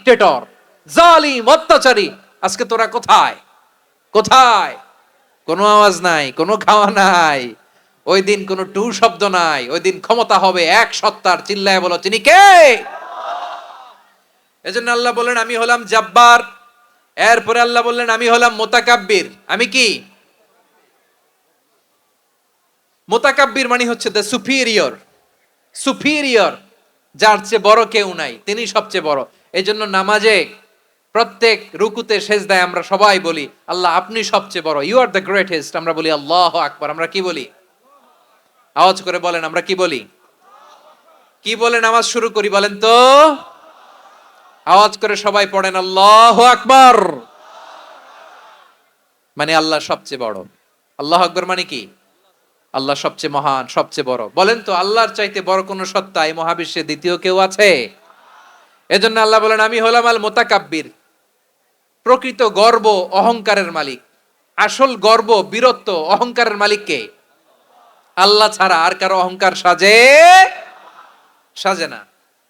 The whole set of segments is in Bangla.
ডিক্টেটর, জালিম, অত্যাচারী। আজকে তোরা কোথায়? কোথায়? কোনো আওয়াজ নাই, কোনো খাওয়া নাই, ওই দিন কোনো টু শব্দ নাই। ওই দিন ক্ষমতা হবে এক সত্তার। চিল্লায় বলো, তিনি কে? এজন্য আল্লাহ বললেন আমি হলাম জাব্বার। এরপরে আল্লাহ বললেন আমি হলাম মুতাকাব্বির। আমি কি? মুতাকাব্বির মানে হচ্ছে দ্য সুপিরিয়র। সুপিরিয়র, যার চেয়ে বড় কেউ নাই, তিনি সবচেয়ে বড়। এই জন্য নামাজে প্রত্যেক রুকুতে সেজদায় আমরা সবাই বলি আল্লাহ আপনি সবচেয়ে বড়, ইউ আর দ্য গ্রেটেস্ট। আমরা বলি আল্লাহু আকবার। আমরা কি বলি? আওয়াজ করে বলেন, আমরা কি বলি? কি বলে নামাজ শুরু করি বলেন তো? আওয়াজ করে সবাই পড়েন আল্লাহু আকবার। মানে আল্লাহ সবচেয়ে বড়। আল্লাহু আকবার মানে কি? আল্লাহ সবচেয়ে মহান, সবচেয়ে বড়। বলেন তো আল্লাহর চাইতে বড় কোন সত্তা এই মহাবিশ্বে দ্বিতীয় কেউ আছে? এজন্য আল্লাহ বলেন আমি হলাম আল মুতাকাব্বির। প্রকৃত গর্ব অহংকারের মালিক। আসল গর্ব, বীরত্ব, অহংকারের মালিক কে? আল্লাহ ছাড়া আর কারো অহংকার সাজে? সাজে না।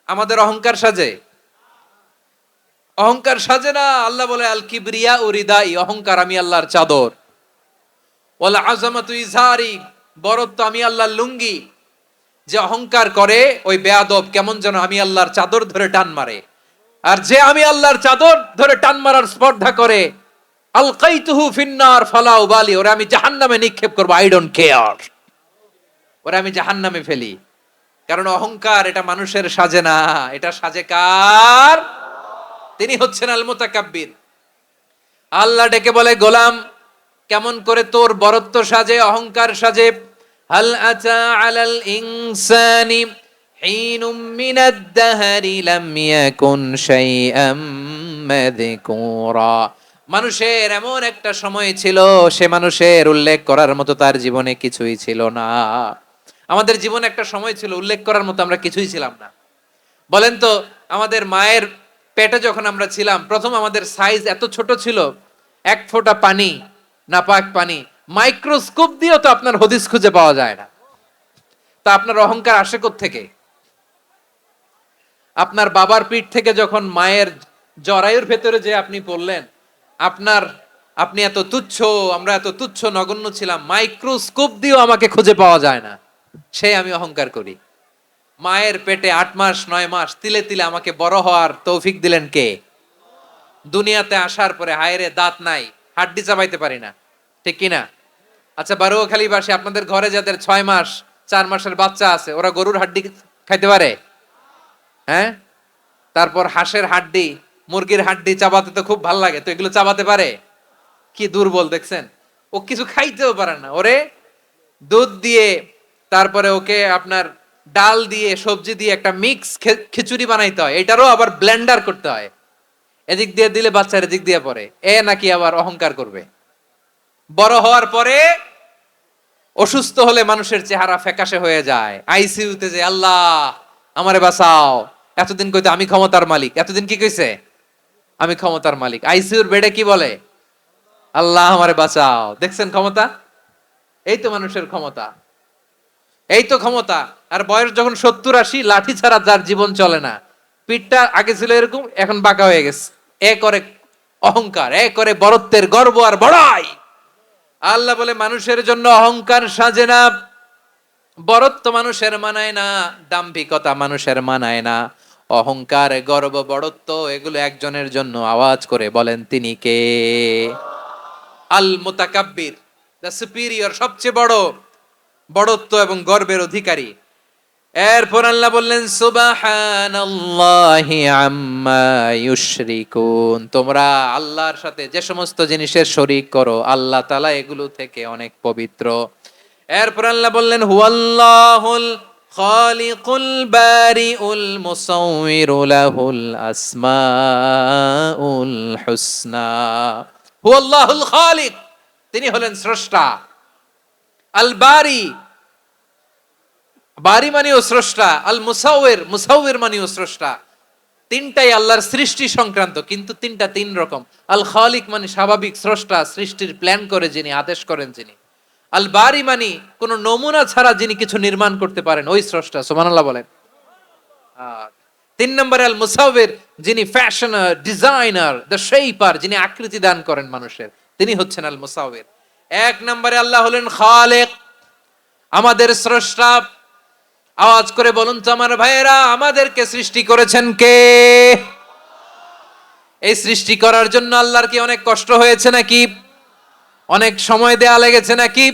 আমাদের অহংকার সাজে? অহংকার সাজে না। আল্লাহ বলে আল কিবরিয়া উরিদাই, অহংকার আমি আল্লাহর চাদর। ওয়াল আযামাতু ইজারি, বড়ত্ব আমি আল্লাহর লুঙ্গি। যে অহংকার করে ওই বেয়াদব কেমন যেন আমি আল্লাহর চাদর ধরে টান মারে। আর যে আমি আল্লাহর চাদর ধরে টান মারার স্পর্ধা করে, আলকাইতুহু ফিন্নার ফালা উবালি, ওরে আমি জাহান্নামে নিক্ষেপ করব, আই ডোন্ট কেয়ার। ওরে আমি জাহান্নামে ফেলি। কারণ অহংকার এটা মানুষের সাজে না, এটা সাজে কার? তিনি হচ্ছেন আল মুতাকাব্বির। আল্লাহ ডেকে বলে গোলাম কেমন করে তোর বরত্ব সাজে, অহংকার সাজে? হাল আতা আলাল ইনসানি হিনুম মিনাদ দাহরি লাম ইয়াকুন শাইআম মাযকুরা। মানুষের এমন একটা সময় ছিল, সে মানুষের উল্লেখ করার মতো তার জীবনে কিছুই ছিল না। আমাদের জীবনে একটা সময় ছিল উল্লেখ করার মতো আমরা কিছুই ছিলাম না। বলেন তো আমাদের মায়ের পেটে যখন আমরা ছিলাম, প্রথম আমাদের সাইজ এত ছোট ছিল, এক ফোঁটা পানি, নাপাক পানি, মাইক্রোস্কোপ দিয়েও তো আপনার হদিস খুঁজে পাওয়া যায় না। তা আপনার অহংকার আসে কোত্থেকে? আপনার বাবার পিঠ থেকে যখন মায়ের জরায়ুর ভেতরে যে আপনি পড়লেন, আপনি এত তুচ্ছ, আমরা এত তুচ্ছ নগণ্য ছিলাম, মাইক্রোস্কোপ দিয়েও আমাকে খুঁজে পাওয়া যায় না, সেই আমি অহংকার করি। মায়ের পেটে 8 মাস 9 মাস তিলে তিলে আমাকে বড় হওয়ার তৌফিক দিলেন কে? দুনিয়াতে আসার পরে হায়রে দাঁত নাই, হাড্ডি চাবাইতে পারি না, ঠিক কিনা? আচ্ছা বারুয়াখালীবাসী, আপনাদের ঘরে যাদের 6 মাস 4 মাসের বাচ্চা আছে, ওরা গরুর হাড্ডি খাইতে পারে? হ্যাঁ? তারপর হাঁসের হাড্ডি, মুরগির হাড্ডি চাবাতে তো খুব ভাল লাগে, তো এগুলো চাবাতে পারে? কি দুর্বল দেখছেন, ও কিছু খাইতেও পারে না। ওরে দুধ দিয়ে, তারপরে ওকে আপনার ডাল দিয়ে, সবজি দিয়ে একটা মিক্স খিচুড়ি বানাইতে হয়, এটারও আবার ব্লেন্ডার করতে হয়। এদিক দিয়ে দিলে বাচ্চার এদিক দিয়ে পড়ে, এ নাকি আবার অহংকার করবে। বড় হওয়ার পরে অসুস্থ হলে মানুষের চেহারা ফ্যাকাশে হয়ে যায়, আইসিইউতে যে আল্লাহ আমারে বাঁচাও। এতদিন কইতো আমি ক্ষমতার মালিক, এতদিন কি কইছে? আমি ক্ষমতার মালিক। আইসিইউর বেডে কি বলে? আল্লাহ আমারে বাঁচাও। দেখছেন ক্ষমতা? এই তো মানুষের ক্ষমতা, এই তো ক্ষমতা। আর বয়স যখন 70-80, লাঠি ছাড়া যার জীবন চলে না। পিঠটা আগে ছিল এরকম, এখন বাঁকা হয়ে গেছে। এ করে অহংকার, এ করে বড়ত্বের গর্ব আর বড়াই। আল্লাহ বলে মানুষের জন্য অহংকার সাজে না, বড়ত্ব মানুষের মানায় না, দাম্ভিকতা মানুষের মানায় না, অহংকার, গর্ব, বড়ত্ব এগুলো একজনের জন্য। আওয়াজ করে বলেন তিনি কে? আল মুতাকাব্বির, দ্য সুপিরিয়র, সবচেয়ে বড়, বড়ত্ব এবং গর্বের অধিকারী। এরপর আল্লাহ বললেন সুবহানাল্লাহি আম্মা ইউশরিকুন, তোমরা আল্লাহর সাথে যে সমস্ত জিনিসের শরীক করো, আল্লাহ তাআলা এগুলো থেকে অনেক পবিত্র। এরপর আল্লাহ বললেন হুয়াল্লাহুল খালিকুল বারিউল মুসাউউইরু লাহুল আসমাউল হুসনা। হুয়াল্লাহুল খালিক, তিনি হলেন স্রষ্টা। আল বারি, বারি মানেও স্রষ্টা। আল মুসাউইর, মুসাউইর মানেও স্রষ্টা। তিনটাই আল্লাহর সৃষ্টি সংক্রান্ত, কিন্তু তিনটা তিন রকম। আল খালিক মানে স্বাভাবিক স্রষ্টা, সৃষ্টির প্ল্যান করে যিনি, আদেশ করেন যিনি। আল বারি মানে কোন নমুনা ছাড়া যিনি কিছু নির্মাণ করতে পারেন, ওই স্রষ্টা। সুবহানাল্লাহ বলেন। 3 নম্বরে আল মুসাউইর, যিনি ফ্যাশনার, ডিজাইনার, দ্য শেপার, যিনি আকৃতি দান করেন মানুষের, তিনি হচ্ছেন আল মুসাউবির। এক নম্বরে আল্লাহ হলেন খালেক, আমাদের স্রষ্টা। আওয়াজ করে বলুন তো আমার ভাইয়েরা, আমাদেরকে সৃষ্টি করেছেন কে? এই সৃষ্টি করার জন্য আল্লাহর কি অনেক কষ্ট হয়েছে নাকি? অনেক সময় দেয়া লেগেছে নাকি?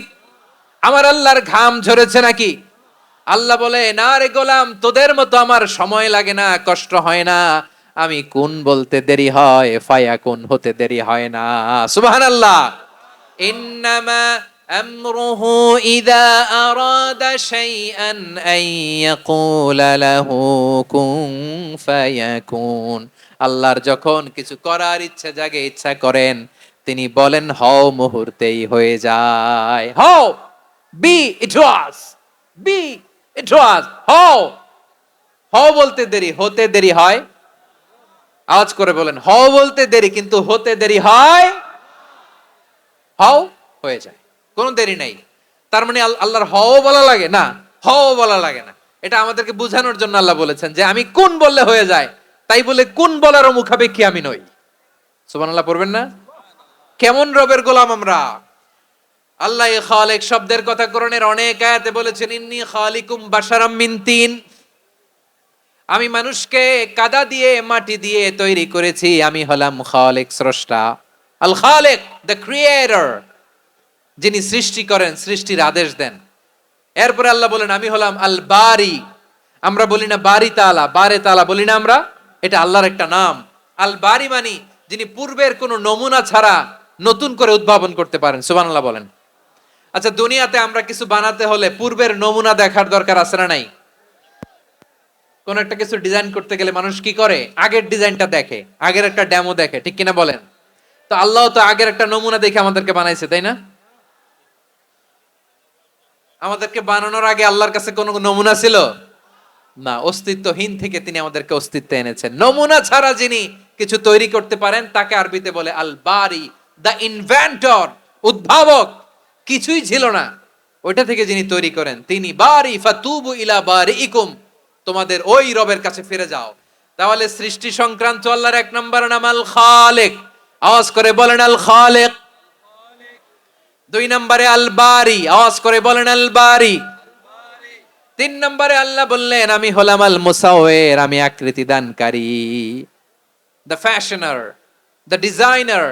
আমার আল্লাহর ঘাম ঝরেছে নাকি? আল্লাহ বলে, না রে গোলাম, তোদের মতো আমার সময় লাগে না, কষ্ট হয় না। আমি কোন বলতে দেরি হয়, ফায়াকুন হতে দেরি হয় না। সুবহানাল্লাহ। ইন্নামা আমরুহু ইযা আরাদা শাইআন আন ইয়াকুলা লাহু কুন ফায়াকুন। আল্লাহর যখন কিছু করার ইচ্ছা জাগে, ইচ্ছা করেন, তিনি বলেন হও, মুহূর্তেই হয়ে যায়। হও, বি ইট ওয়াজ, বি ইট ওয়াজ। হও, হও বলতে দেরি, হতে দেরি হয়। আওয়াজ করে বলেন, হও বলতে দেরি কিন্তু হতে দেরি হয়। হও, হয়ে যায়, কোনো দেরি নাই। তার মানে আল্লাহর হও বলা লাগে না, হও বলা লাগে না। এটা আমাদেরকে বোঝানোর জন্য আল্লাহ বলেছেন যে আমি কোন বললে হয়ে যায়, তাই বলে কোন বলারও মুখাপেক্ষী আমি নই। সুবহানাল্লাহ পড়বেন না? কেমন রবের গোলাম আমরা! আল্লাহ খালেক শব্দের কথা কোরআনের অনেক আয়াতে বলেছেন, ইন্নী খালিকুম বাশারাম মিন তিন। আমি মানুষকে কাদা দিয়ে, মাটি দিয়ে তৈরি করেছি। আমি হলাম খালেক, স্রষ্টা। আল খালেক, দ্য ক্রিয়েটর, যিনি সৃষ্টি করেন, সৃষ্টির আদেশ দেন। এরপরে আল্লাহ বলেন আমি হলাম আল বারি। আমরা বলি না বারি তাআলা, বারে তাআলা বলি না আমরা, এটা আল্লাহর একটা নাম। আল বারি মানি যিনি পূর্বের কোনো নমুনা ছাড়া নতুন করে উদ্ভাবন করতে পারেন। সুবহানাল্লাহ বলেন। আচ্ছা, দুনিয়াতে আমরা কিছু বানাতে হলে পূর্বের নমুনা দেখার দরকার আছে না নাই? কোন একটা কিছু ডিজাইন করতে গেলে মানুষ কি করে? আগের ডিজাইনটা দেখে, আগের একটা ডেমো দেখে, ঠিক কিনা বলেন? তো আল্লাহ তো আগের একটা নমুনা দেখে আমাদেরকে বানাইছে, তাই না? আমাদেরকে বানানোর আগে আল্লাহর কাছে কোনো নমুনা ছিল না। অস্তিত্বহীন থেকে তিনি আমাদেরকে অস্তিত্বে এনেছেন। নমুনা ছাড়া যিনি কিছু তৈরি করতে পারেন তাকে আরবিতে বলে আল বারি, দ্য ইনভেন্টর, উদ্ভাবক। কিছুই ছিল না, ওইটা থেকে যিনি তৈরি করেন তিনি বারি। ফাতুবু ইলা বারিইকুম, তোমাদের ওই রবের কাছে ফিরে যাও। তাহলে সৃষ্টি সংক্রান্ত আল্লাহর এক নম্বর নাম আল খালেক। আওয়াজ করে বলেন আল খালেক। দুই নম্বরে আল বারি। আওয়াজ করে বলেন আল বারি। তিন নম্বরে আল্লাহ বললেন আমি হলাম আল মুসাওয়ির, আমি আকৃতি দানকারী। The fashioner, the designer,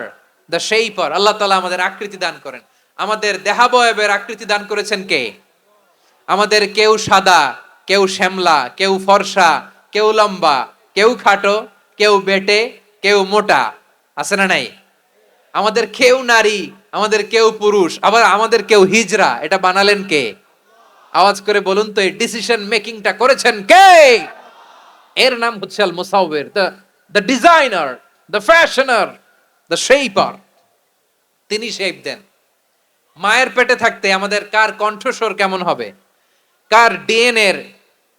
the shaper. Allah তাআলা আমাদের আকৃতি দান করেন। আমাদের দেহাবয়বের আকৃতি দান করেছেন কে? আমাদের কেউ সাদা, কেউ শ্যামলা, কেউ ফর্সা, কেউ লম্বা, কেউ খাটো, কেউ বেটে, কেউ মোটা, আছে না নাই? আমাদের কেউ নারী, আমাদের কেউ পুরুষ, আবার আমাদের কেউ হিজড়া। এটা বানালেন কে? আওয়াজ করে বলুন তো, এই ডিসিশন মেকিংটা করেছেন কে? এর নাম হচ্ছে আল মুসাউবির, the designer, the fashioner, the shaper. তিনি শেপ দেন। মায়ের পেটে থাকতে আমাদের কার কণ্ঠস্বর কেমন হবে, কার ডিএনএ,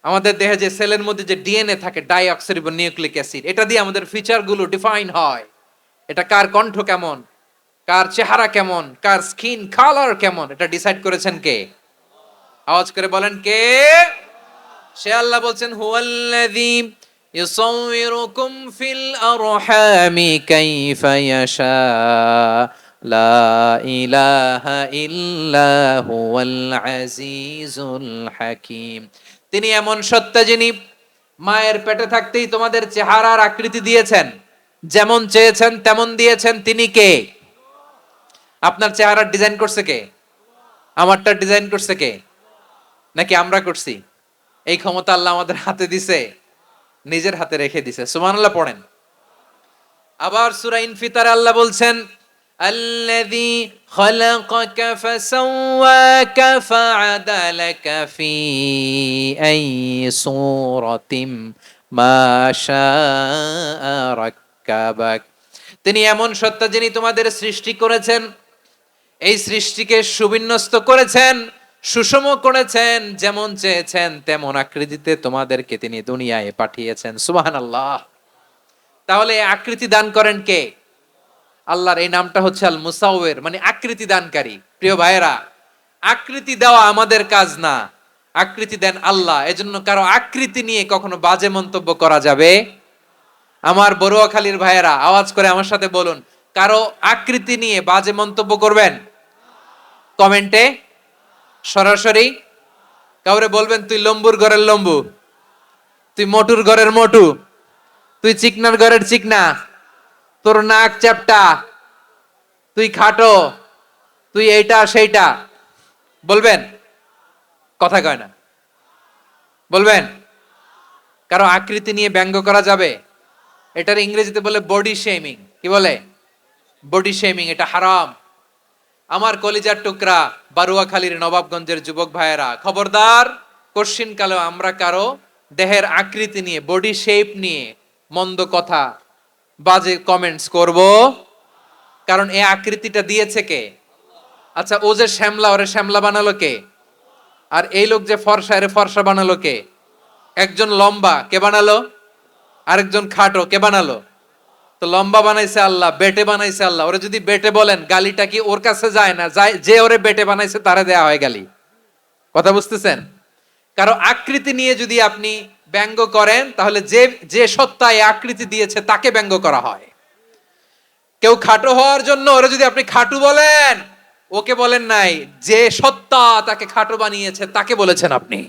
আমাদের দেহে যে সেলের মধ্যে যে ডিএনএ থাকে, ডাইঅক্সিরিবো নিউক্লিক অ্যাসিড, এটা দিয়ে আমাদের ফিচার গুলো ডিফাইন হয়। এটা কার কণ্ঠ কেমন, কার চেহারা কেমন, কার স্কিন কালার কেমন, এটা ডিসাইড করেছেন কে? আওয়াজ করে বলেন কে? সে আল্লাহ বলছেন হুয়াল্লাযী ইউসাউবিরুকুম ফিল আরহামি কাইফা ইয়াশা লা ইলাহা ইল্লা হুয়াল আজিজুল হাকীম। তিনি এমন সত্তা যিনি মায়ের পেটে থাকতেই তোমাদের চেহারার আকৃতি দিয়েছেন, যেমন চেয়েছেন তেমন দিয়েছেন। তিনি কে? আপনার চেহারার ডিজাইন করছে কে? আমারটা ডিজাইন করছে কে? নাকি আমরা করছি? এই ক্ষমতা আল্লাহ আমাদের হাতে দিছে, নিজের হাতে রেখে দিছে। সুবহানাল্লাহ পড়েন। আবার সূরা ইনফিতারে আল্লাহ বলছেন আল্লাযী খালাকাকা ফাসাওয়াকা ফাআদালাকা ফি আইয়ি সূরাতিম মা শাআ রাক্কাবাক। তিনি এমন সত্তা যিনি তোমাদের সৃষ্টি করেছেন, এই সৃষ্টিকে সুবিন্যস্ত করেছেন, সুষম করেছেন, যেমন চেয়েছেন তেমন আকৃতিতে তোমাদেরকে তিনি দুনিয়ায় পাঠিয়েছেন। সুবহানাল্লাহ। তাহলে আকৃতি দান করেন কে? আল্লাহর এই নামটা হচ্ছে আল মুসাউবির, মানে আকৃতি দানকারী। প্রিয় ভাইয়েরা, আকৃতি দেওয়া আমাদের কাজ না, আকৃতি দেন আল্লাহ। এজন্য কারো আকৃতি নিয়ে কখনো বাজে মন্তব্য করা যাবে। আমার বড়ুয়াখালীর ভাইয়েরা আওয়াজ করে আমার সাথে বলুন, কারো আকৃতি নিয়ে বাজে মন্তব্য করবেন কমেন্টে সরাসরি? কাউরে বলবেন তুই লম্বুর ঘরের লম্বু, তুই মোটুর ঘরের মোটু, তুই চিকনার ঘরের চিকনা, তোর নাক চ্যাপটা, তুই খাটো, তুই এইটা সেইটা বলবেন? কথা কয় না, বলবেন? কারো আকৃতি নিয়ে ব্যঙ্গ করা যাবে? এটার ইংরেজিতে বলে বডি শেমিং। কি বলে? Body shaming. এটা হারাম। আমার কলিজার টুকরা বারুয়াখালীর নবাবগঞ্জের যুবক ভাইয়েরা, খবরদার, কোশ্চিন কালেও আমরা কারো দেহের আকৃতি নিয়ে, বডি শেপ নিয়ে মন্দ কথা, বাজে কমেন্টস করব। কারণ এই আকৃতিটা দিয়েছে কে? আচ্ছা, ও যে শ্যামলা, ওরে শ্যামলা বানালো কে? আর এই লোক যে ফর্সা, এরে ফর্সা বানালো কে? একজন লম্বা, কে বানালো? আরেকজন খাটো, কে বানালো? তো লম্বা বানাইছে আল্লাহ, বেটে বানাইছে আল্লাহ। ওরে যদি বেটে বলেন, গালিটা কি ওর কাছে যায় না? যায়। যে ওরে বেটে বানাইছে তারে দেয়া হয় গালি। কথা বুঝতেছেন? কারো আকৃতি নিয়ে যদি আপনি ব্যঙ্গ করেন, তাহলে যে যে সত্তা এই আকৃতি দিয়েছে তাকে ব্যঙ্গ করা হয়। কেউ খাটো হওয়ার জন্য ওরে যদি আপনি খাটু বলেন, ওকে বলেন নাই, যে সত্তা তাকে খাটো বানিয়েছে তাকে বলেছেন আপনি।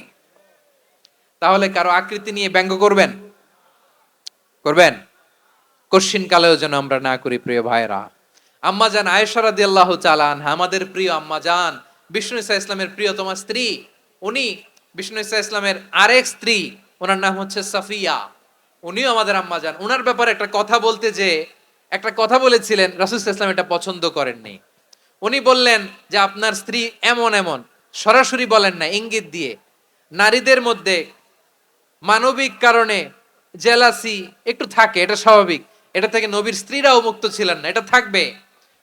তাহলে কারো আকৃতি নিয়ে ব্যঙ্গ করবেন? করবেন? কোশ্চিন কালেও যেন আমরা না করি প্রিয় ভাইরা। আম্মাজান আয়েশা রাদিয়াল্লাহু তাআলা আনহা, আমাদের প্রিয় আম্মাজান, বিষ্ণু ঈসা ইসলামের প্রিয়তমা স্ত্রী। উনি বিষ্ণু ঈসা ইসলামের আরেক স্ত্রী, ওনার নাম হচ্ছে সাফিয়া। উনিও আমাদের আম্মাজান। ওনার ব্যাপারে একটা কথা বলতে যে একটা কথা বলেছিলেন, রাসূল সাল্লাল্লাহু আলাইহি ওয়াসাল্লাম এটা পছন্দ করেননি। উনি বললেন যে আপনার স্ত্রী এমন এমন, সরাসরি বলেন না, ইঙ্গিত দিয়ে। নারীদের মধ্যে মানবিক কারণে জেলাসি একটু থাকে, এটা স্বাভাবিক। এটা থেকে নবীর স্ত্রীরাও মুক্ত ছিলেন না, এটা থাকবে।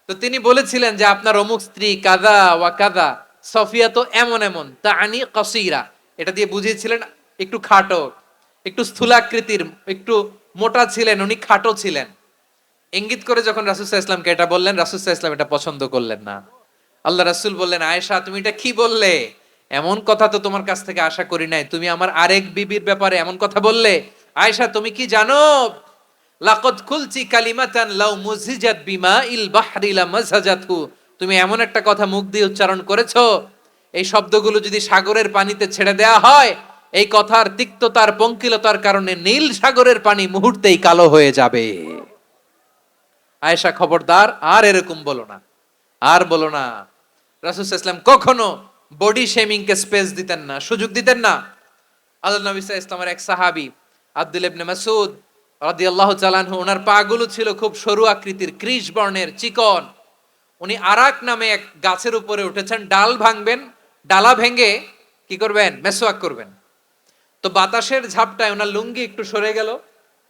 তো তিনি বলেছিলেন যে আপনার অমুক স্ত্রী কাদা ওয়া কাদা, সফিয়া তো এমন এমন, তা আনি কসিরা, এটা দিয়ে বুঝিয়েছিলেন একটু খাটো, একটু স্থূলাকৃতির, একটু মোটা ছিলেন, উনি খাটো ছিলেন। ইঙ্গিত করে যখন রাসূল সাল্লাল্লাহু আলাইহি ওয়াসাল্লামকে এটা বললেন, রাসূল সাল্লাল্লাহু আলাইহি ওয়াসাল্লাম এটা পছন্দ করলেন না। আল্লাহ রাসূল বললেন, আয়েশা তুমি এটা কি বললে? এমন কথা তো তোমার কাছ থেকে আশা করি নাই। তুমি আমার আরেক বিবির ব্যাপারে এমন কথা বললে। আয়েশা তুমি কি জানো, লাকাদ কুলতি কালিমাতান লাউ মুজিজাত বিমা ইল বাহরি লা মাযহাজাতহু, তুমি এমন একটা কথা মুখ দিয়ে উচ্চারণ করেছো, এই শব্দগুলো যদি সাগরের পানিতে ছেড়ে দেয়া হয়, এই কথার তিক্ততার পঙ্কিলতার কারণে নীল সাগরের পানি মুহূর্তেই কালো হয়ে যাবে। আয়েশা খবরদার, আর এরকম বলো না, আর বলো না। রাসূল সাল্লাল্লাহু আলাইহি ওয়াসাল্লাম কখনো বডি শেমিং কে স্পেস দিতেন না, সুযোগ দিতেন না। আল্লাহ নবী সাল্লাল্লাহু আলাইহি ওয়াসাল্লামের এক সাহাবী আব্দুল ইবনে মাসউদ রাদিয়াল্লাহু তাআলা আনহু, ওনার পাগুলো ছিল খুব সরু আকৃতির, কৃষ বর্ণের, চিকন। উনি আরাক নামে এক গাছের উপরে উঠেছেন, ডাল ভাঙবেন, ডালা ভেঙে কি করবেন? মেসওয়াক করবেন। তো বাতাসের ঝাপটায় ওনার লুঙ্গি একটু সরে গেল,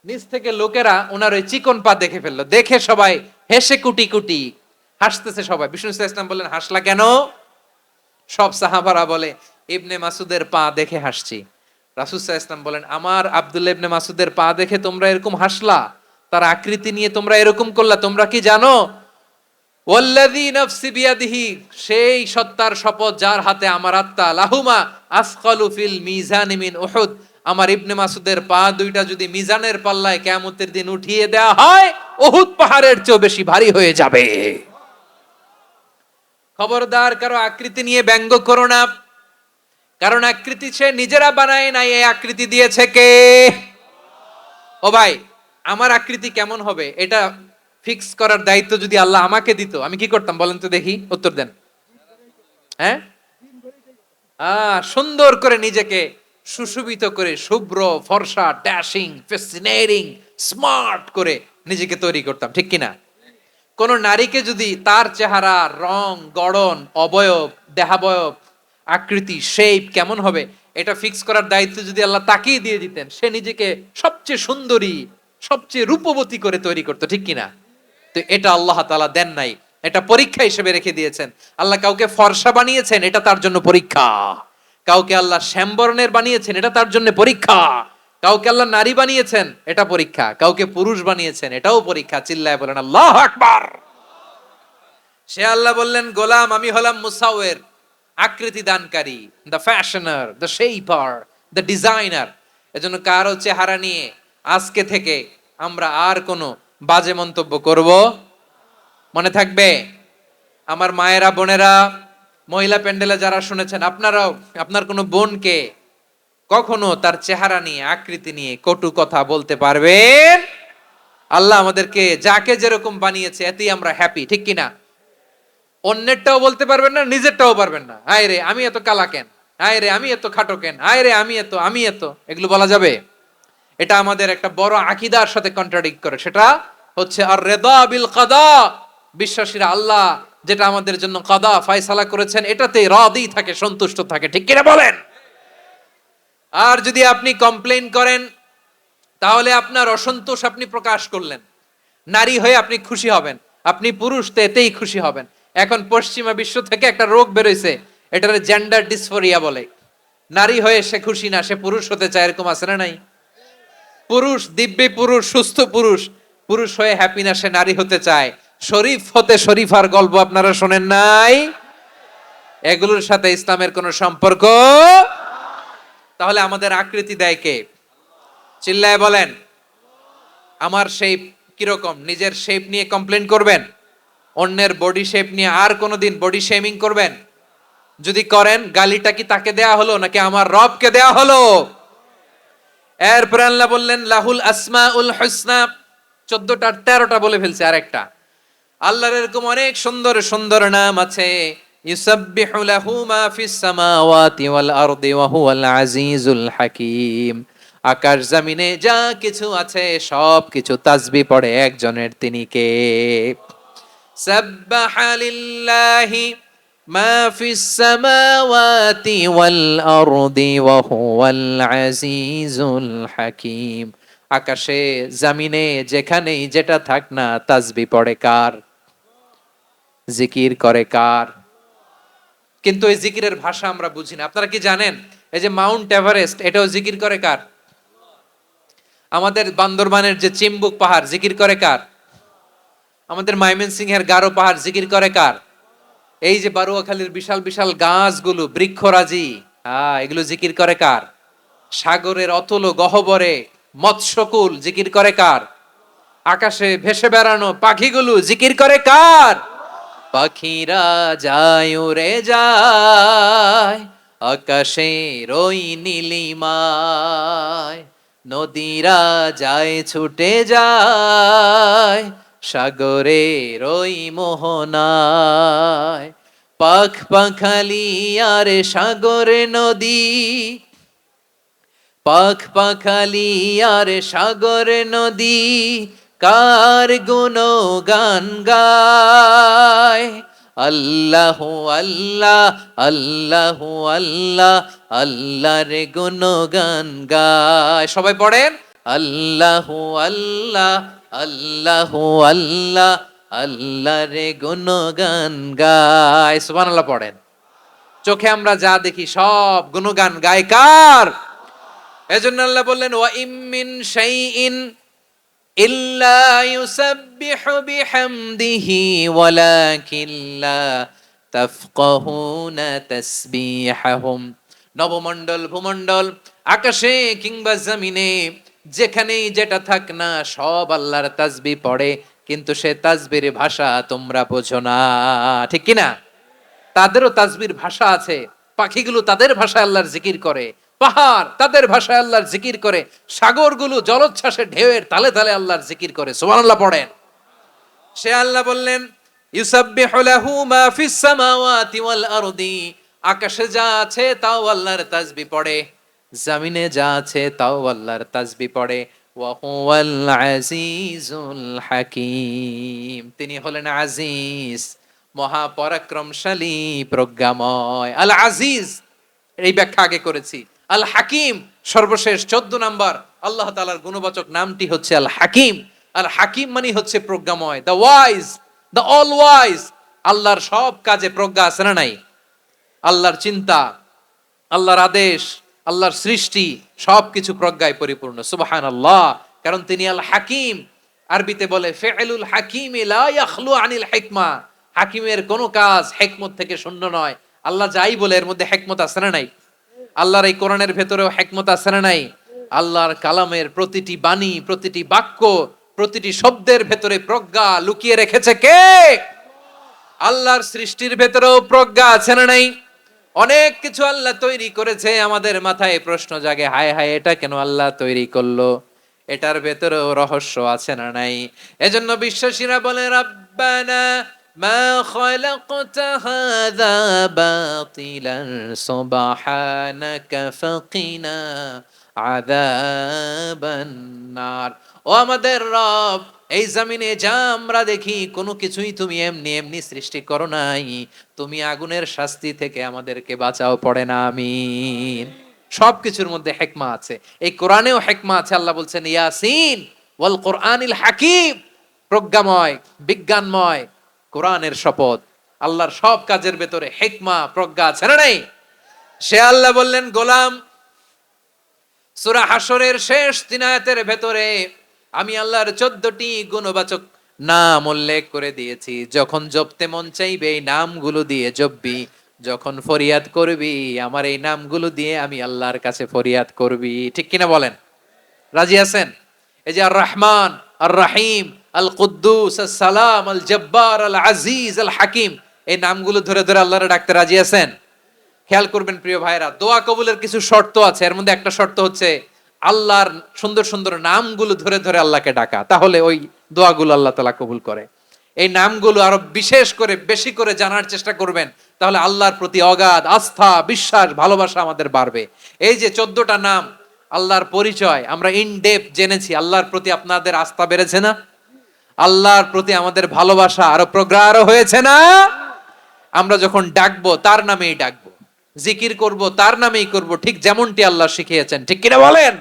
নিচ থেকে লোকেরা ওনার ওই চিকন পা দেখে ফেললো। দেখে সবাই হেসে কুটি কুটি হাসতেছে সবাই। বিষ্ণু ইসলাম ইসলাম বললেন, হাসলা কেন? সব সাহাবারা বলে, ইবনে মাসুদের পা দেখে হাসছি। রাসূল সাল্লাল্লাহু আলাইহি ওয়াসাল্লাম বলেন, আমার আব্দুল্লাহ ইবনে মাসুদের পা দেখে তোমরা এরকম হাসলা, তার আকৃতি নিয়ে তোমরা এরকম করলা, তোমরা কি জানো? ওয়াল্লাযী নাফসি বিয়াদিহি, সেই সত্তার শপথ যার হাতে আমার আত্মা, লাহুমা আসকালু ফিল মিজানি মিন উহুদ, আমার ইবনে মাসুদের পা দুইটা যদি মিজানের পাল্লায় কিয়ামতের দিন উঠিয়ে দেওয়া হয়, উহুদ পাহাড়ের চেয়ে বেশি ভারী হয়ে যাবে। খবরদার কারো আকৃতি নিয়ে ব্যঙ্গ করো না, কারণ আকৃতি সে নিজেরা বানায় নাই, এই আকৃতি দিয়েছে কে? ও ভাই, আমার আকৃতি কেমন হবে এটা ফিক্স করার দায়িত্ব যদি আল্লাহ আমাকে দিত, আমি কি করতাম বলেন তো দেখি, উত্তর দেন। হ্যাঁ, সুন্দর করে নিজেকে সুশোভিত করে, শুভ্র ফর্সা, ড্যাশিং, ফ্যাসিনেটিং, স্মার্ট করে নিজেকে তৈরি করতাম, ঠিক কিনা? কোন নারীকে যদি তার চেহারা, রং, গড়ন, অবয়ব, দেহাবয়ব, আকৃতি, শেপ কেমন হবে এটা ফিক্স করার দায়িত্ব যদি আল্লাহ তাকেই দিয়ে দিতেন, সে নিজেকে সবচেয়ে সুন্দরী, সবচেয়ে রূপবতী করে তৈরি করতো, ঠিক কিনা? তো এটা আল্লাহ তাআলা দেন নাই, এটা পরীক্ষা হিসেবে রেখে দিয়েছেন। আল্লাহ কাউকে ফর্সা বানিয়েছেন, এটা তার জন্য পরীক্ষা। কাউকে আল্লাহ শ্যামবর্ণের বানিয়েছেন, এটা তার জন্য পরীক্ষা। কাউকে আল্লাহ নারী বানিয়েছেন, এটা পরীক্ষা। কাউকে পুরুষ বানিয়েছেন, এটাও পরীক্ষা। চিল্লায় বলেন আল্লাহু আকবার। সে আল্লাহ বললেন, গোলাম আমি হলাম মুসাওয়ের, আকৃতি দানকারী, the fashioner, the shaper, the designer. এজন্য কারো চেহারা নিয়ে আজকে থেকে আমরা আর কোনো বাজে মন্তব্য করব। মনে থাকবে? আমার মায়েরা, বোনেরা, মহিলা প্যান্ডেলে যারা শুনেছেন, আপনারাও আপনার কোনো বোনকে কখনো তার চেহারা নিয়ে, আকৃতি নিয়ে কটু কথা বলতে পারবেন? আল্লাহ আমাদেরকে যাকে যেরকম বানিয়েছে এতেই আমরা হ্যাপি, ঠিক কিনা? অন্যেরটাও বলতে পারবেন না, নিজেরটাও পারবেন না। আয় রে আমি এত কালা কেন, আয় রে আমি এত খাটো কেন, আয় রে আমি এত, এগুলো বলা যাবে? এটা আমাদের একটা বড় আকীদার সাথে কন্ট্রাডিক্ট করে। সেটা হচ্ছে আর রিদা বিল কাদা, বিশ্বাসীরা আল্লাহ যেটা আমাদের জন্য কাদা ফয়সালা করেছেন এটাতে রাদি থাকে, সন্তুষ্ট থাকে, ঠিক কিনা বলেন? আর যদি আপনি কমপ্লেইন করেন তাহলে আপনার অসন্তোষ আপনি প্রকাশ করলেন। নারী হয়ে আপনি খুশি হবেন, আপনি পুরুষ তো এতেই খুশি হবেন। এখন পশ্চিমা বিশ্ব থেকে একটা রোগ বেরোইছে, এটার জেন্ডার ডিসফোরিয়া বলে। নারী হয়ে সে খুশি না, সে পুরুষ হতে চায়, এরকম আছে না নাই? পুরুষ, দিব্যি পুরুষ, সুস্থ পুরুষ, পুরুষ হয়ে হ্যাপি না, সে নারী হতে চায়। শরীফ হতে শরীফার গল্প আপনারা শোনেন নাই? এগুলোর সাথে ইসলামের কোনো সম্পর্ক? তাহলে আমাদের আকৃতি দেয় কে? চিল্লায় বলেন। আমার শেপ কিরকম, নিজের শেপ নিয়ে কমপ্লেন করবেন? অন্যের বডি শেপ নিয়ে আর কোনোদিন বডি শেমিং করবেন? যদি করেন, গালিটা কি তাকে দেয়া হলো নাকি আমার রবকে দেয়া হলো? এরপর আল্লাহ বললেন লাহুল আসমাউল হুসনা, 14টা 13টা বলে ফেলছে আরেকটা। আল্লাহর এরকম অনেক সুন্দর সুন্দর নাম আছে। ইউসাব্বিহু লাহু মা ফিস সামাওয়াতি ওয়াল আরদি ওয়া হুয়াল আজিজুল হাকীম। আকাশ জমিনে যা কিছু আছে সব কিছু তাসবিহ পড়ে একজনের, তিনি কে? সাব্বাহা লিল্লাহি মা ফিস সামাওয়াতি ওয়াল আরদি ওয়া হুয়াল আজিজুল হাকীম। আকাশে জমিনে যেখানেই যেটা থাক না, তাসবিহ পড়ে কার? জিকির করে কার? কিন্তু এই জিকিরের ভাষা আমরা বুঝি না। আপনারা কি জানেন এই যে মাউন্ট এভারেস্ট, এটাও জিকির করে কার? আমাদের বান্দরবানের যে চিম্বুক পাহাড়, জিকির করে কার? আমাদের ময়মনসিংহের গারো পাহাড়, জিকির করে কার? এই যে বারুয়াখালীর বিশাল বিশাল গাছগুলো, বৃক্ষরাজি, এগুলো জিকির করে কার? সাগরের অতল গহ্বরে মৎস্যকুল, জিকির করে কার? আকাশে ভেসে বেড়ানো পাখিগুলো, জিকির করে কার? পাখিরা যায় উড়ে যায় আকাশের ওই নীলিমায়, নদীরা যায় ছুটে যায় সাগরের ওই মোহনায়। পাখ পাখালি আর সাগরে নদী, পাখ পাখালি আর সাগর নদী, কার গুণগান গায়? আল্লাহ আল্লাহ আল্লাহ আল্লাহ, আল্লাহর গুণগান গায়। সবাই পড়েন আল্লাহ আল্লাহ আল্লাহ আল্লাহ, আল্লাহর গুণগান গায়। সুবহানাল্লাহ পড়েন। চোখে আমরা যা দেখি সব গুণগান গায় কার? এজন্য আল্লাহ বললেন ওয়া ইম মিন শাইইন ইল্লা ইউসাব্বিহু বিহামদিহি ওয়ালাকিন লা তাফকাহুনা তাসবিহাহুম। নবমণ্ডল, ভূমণ্ডল, আকাশে কিংবা জমিনে যেখানেই যেটা থাক না সব আল্লাহর তাসবিহ পড়ে, কিন্তু সে তাসবির ভাষা তোমরা বোঝো না, ঠিক কি না? তাদেরও তাসবির ভাষা আছে। পাখিগুলো তাদের ভাষায় আল্লাহর জিকির করে, পাহাড় তাদের ভাষায় আল্লাহর জিকির করে, সাগরগুলো জলোচ্ছ্বাসে ঢেউয়ের তালে তালে আল্লাহর জিকির করে। সুবহানাল্লাহ পড়েন। সে আল্লাহ বললেন ইউসাব্বিহু লাহু মা ফিস সামাওয়াতি ওয়াল আরদি, আকাশে যা আছে তাও আল্লাহর তাসবিহ পড়ে, জমিনে যা আছে তাও আল্লাহর তাসবিহ পড়ে। ওয়া হুয়াল আজিজুল হাকীম, তিনি হলেন আজিজ, মহাপরাক্রমশালী, প্রজ্ঞাময়। আল আজিজ এই ব্যাখ্যা আগে করেছি। আল হাকিম সর্বশেষ 14 নাম্বার আল্লাহ তাআলার গুণবাচক নামটি হচ্ছে আল হাকিম। আল হাকিম মানে হচ্ছে প্রজ্ঞাময়, the wise, the all wise. আল্লাহর সব কাজে প্রজ্ঞা আছে না নাই? আল্লাহর চিন্তা, আল্লাহর আদেশ, আল্লাহর সৃষ্টি সবকিছু প্রজ্ঞায় পরিপূর্ণ। সুবহানাল্লাহ। কারণ তিনি আল হাকিম। আরবিতে বলে ফি'লুল হাকিম লা ইয়াখলু আনিল হিকমা, হাকিমের কোনো কাজ হিকমত থেকে শূন্য নয়। আল্লাহ যাই বলে এর মধ্যে হিকমত আছে না নাই? আল্লাহর এই কোরআনের ভেতরেও হিকমত আছে না নাই? আল্লাহর কালামের প্রতিটি বাণী, প্রতিটি বাক্য, প্রতিটি শব্দের ভেতরে প্রজ্ঞা লুকিয়ে রেখেছে কে? আল্লাহর সৃষ্টির ভেতরেও প্রজ্ঞা আছে না নাই? অনেক কিছু আল্লাহ তৈরি করেছে, আমাদের মাথায় প্রশ্ন জাগে, হায় হায় এটা কেন আল্লাহ তৈরি করলো? এটার ভেতরেও রহস্য আছে না নাই? এজন্য বিশ্বাসীরা বলে, রাব্বানা মা খালাকতা হাযা বাতিলান সুবহানাকা ফাকিনা আযাবান নার। ও আমাদের রব, এই জমিনে যা আমরা দেখি কোনো কিছুই তুমি এমনি এমনি সৃষ্টি করো নাই, তুমি আগুনের শাস্তি থেকে আমাদেরকে বাঁচাও, পড়ে না আমিন। সবকিছুর মধ্যে হেকমা আছে, এই কোরআনেও হেকমা আছে। আল্লাহ বলছেন ইয়াসিন ওয়াল কোরআনিল হাকিম, প্রজ্ঞাময় বিজ্ঞানময় কোরআনের শপথ। আল্লাহর সব কাজের ভেতরে হেকমা প্রজ্ঞা আছে না নাই? সে আল্লাহ বললেন, গোলাম, সূরা হাশরের শেষ ৩ আয়াতের ভেতরে আমি আল্লাহর ১৪টি গুণবাচক নাম উল্লেখ করে দিয়েছি। যখন জপতে মন চাইবে এই নামগুলো দিয়ে জপবি, যখন ফরিয়াদ করবি আমার এই নামগুলো দিয়ে আমি আল্লাহর কাছে ফরিয়াদ করবি। ঠিক কিনা বলেন? রাজি আছেন? এই যে আর রহমান, আর রাহিম, আল কুদ্দুস, আস সালাম, আল জব্বার, আল আজিজ, আল হাকিম, এই নামগুলো ধরে ধরে আল্লাহরে ডাকতে রাজি আছেন? খেয়াল করবেন প্রিয় ভাইরা, দোয়া কবুলের কিছু শর্ত আছে। এর মধ্যে একটা শর্ত হচ্ছে আল্লাহর সুন্দর সুন্দর নামগুলো ধরে ধরে আল্লাহকে ডাকা, তাহলে ওই দোয়াগুলো আল্লাহ তাআলা কবুল করে। এই নামগুলো আরো বিশেষ করে বেশি করে জানার চেষ্টা করবেন, তাহলে আল্লাহর প্রতি অগাধ আস্থা, বিশ্বাস, ভালোবাসা আমাদের বাড়বে। এই যে 14টা নাম, আল্লাহর পরিচয় আমরা ইন ডেপথ জেনেছি। আল্লাহর প্রতি আপনাদের আস্থা বেড়েছে না? আল্লাহর প্রতি আমাদের ভালোবাসা আরো প্রগাঢ় হয়েছে না? আমরা যখন ডাকবো তার নামেই ডাকবো, জিকির করব তার নামেই করব, ঠিক যেমনটি আল্লাহ শিখিয়েছেন। ঠিক কিনা বলেন?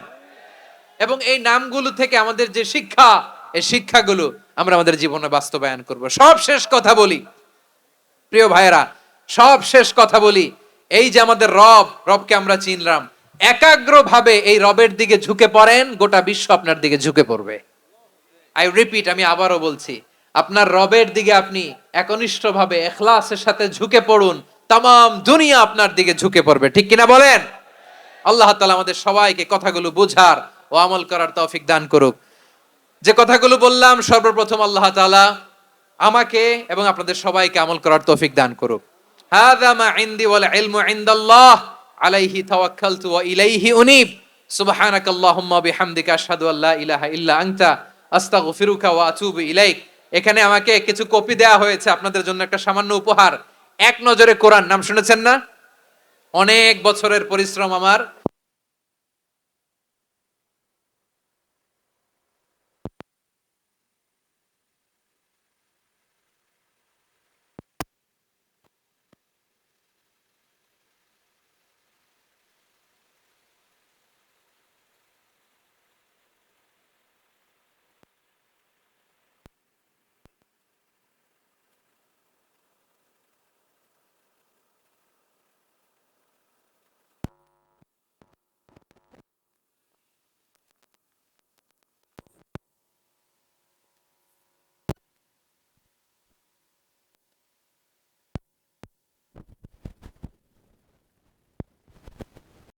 এবং এই নামগুলো থেকে আমাদের যে শিক্ষা, এই শিক্ষাগুলো আমরা আমাদের জীবনে বাস্তবায়ন করব। সব শেষ কথা বলি প্রিয় ভাইয়েরা, সব শেষ কথা বলি, এই যে আমাদের রব, রবকে আমরা চিনলাম, একাগ্রভাবে এই রবের দিকে ঝুঁকে পড়েন, গোটা বিশ্ব আপনার দিকে ঝুঁকে পড়বে। আই রিপিট, আমি আবারও বলছি, আপনার রবের দিকে আপনি একনিষ্ঠভাবে ইখলাসের সাথে ঝুঁকে পড়ুন, তামাম দুনিয়া আপনার দিকে ঝুঁকে পড়বে। ঠিক কিনা বলেন? আল্লাহ তাআলা আমাদের সবাইকে কথাগুলো বুঝার ও আমল করার তৌফিক দান করুক। যে কথাগুলো বললাম, সর্বপ্রথম আল্লাহ তাআলা আমাকে এবং আপনাদের সবাইকে আমল করার তৌফিক দান করুক। হাযা মা ইনদি ওয়াল ইলমু ইনদাল্লাহ আলাইহি তাওয়াক্কালতু ওয়া ইলাইহি উনীব। সুবহানাকাল্লাহুম্মা বিহামদিকা আশহাদু আল্লা ইলাহা ইল্লা আনতা আস্তাগফিরুকা ওয়া আতুবু ইলাইক। এখানে আমাকে কিছু কপি দেয়া হয়েছে আপনাদের জন্য, একটা সামান্য উপহার। এক নজরে কোরআন নাম শুনেছেন না? অনেক বছরের পরিশ্রম আমার,